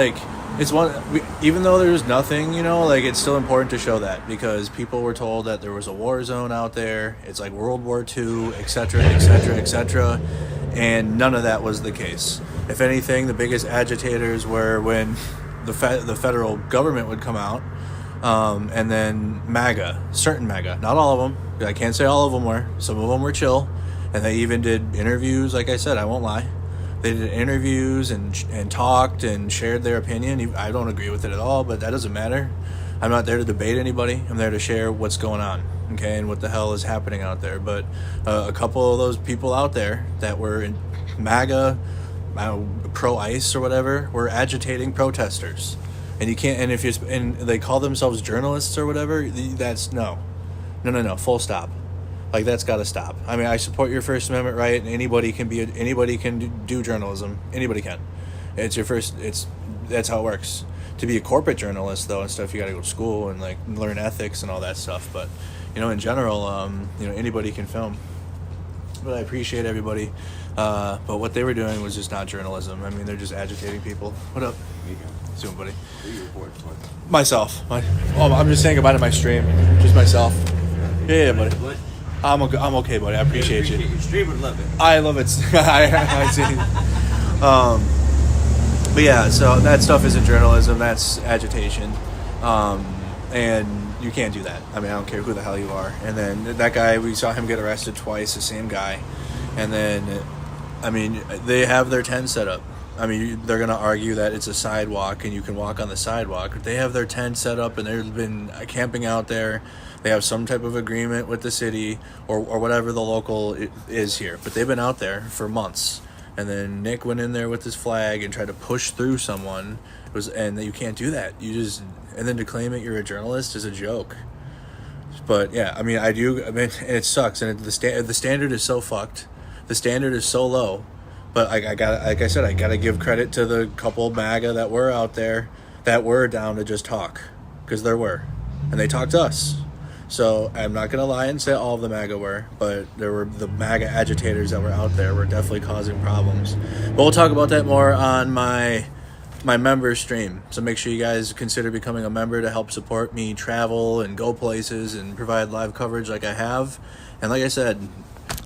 Like, even though there's nothing, like, it's still important to show that, because people were told that there was a war zone out there. It's like World War II, etc., etc., etc., and none of that was the case. If anything, the biggest agitators were when the federal government would come out, and then certain MAGA, not all of them. I can't say all of them were. Some of them were chill, and they even did interviews. Like I said, I won't lie. They did interviews and talked and shared their opinion. I don't agree with it at all, but that doesn't matter. I'm not there to debate anybody. I'm there to share what's going on, okay, and what the hell is happening out there. But a couple of those people out there that were in MAGA, pro-ICE or whatever, were agitating protesters. And you can't. And they call themselves journalists or whatever. That's no, full stop. Like, that's got to stop. I mean, I support your First Amendment right, and anybody can do journalism. Anybody can. That's how it works. To be a corporate journalist, though, and stuff, you got to go to school and, like, learn ethics and all that stuff. But, in general, anybody can film. But I appreciate everybody. But what they were doing was just not journalism. I mean, they're just agitating people. What up? Zoom, buddy. Who you report for? Myself. I'm just saying goodbye to my stream. Just myself. Yeah, buddy. What? I'm okay, buddy. I appreciate you. Your stream would love it. I love it. I see. But yeah, so that stuff isn't journalism. That's agitation, and you can't do that. I mean, I don't care who the hell you are. And then that guy, we saw him get arrested twice. The same guy, and then, I mean, they have their tent set up. I mean, they're gonna argue that it's a sidewalk and you can walk on the sidewalk. They have their tent set up and they've been camping out there. They have some type of agreement with the city or whatever the local is here. But they've been out there for months. And then Nick went in there with his flag and tried to push through someone. And you can't do that. And then to claim that you're a journalist is a joke. But yeah, I mean, and it sucks. And the standard is so fucked. The standard is so low. But I gotta give credit to the couple MAGA that were out there that were down to just talk, because there were, and they talked to us. So I'm not gonna lie and say all of the MAGA were, but there were the MAGA agitators that were out there were definitely causing problems. But we'll talk about that more on my member stream. So make sure you guys consider becoming a member to help support me travel and go places and provide live coverage like I have. And like I said,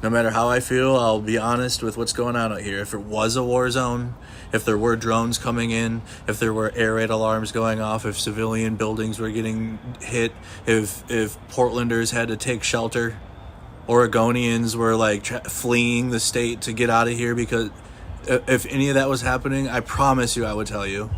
no matter how I feel, I'll be honest with what's going on out here. If it was a war zone, if there were drones coming in, if there were air raid alarms going off, if civilian buildings were getting hit, if Portlanders had to take shelter, Oregonians were like fleeing the state to get out of here, because if any of that was happening, I promise you I would tell you.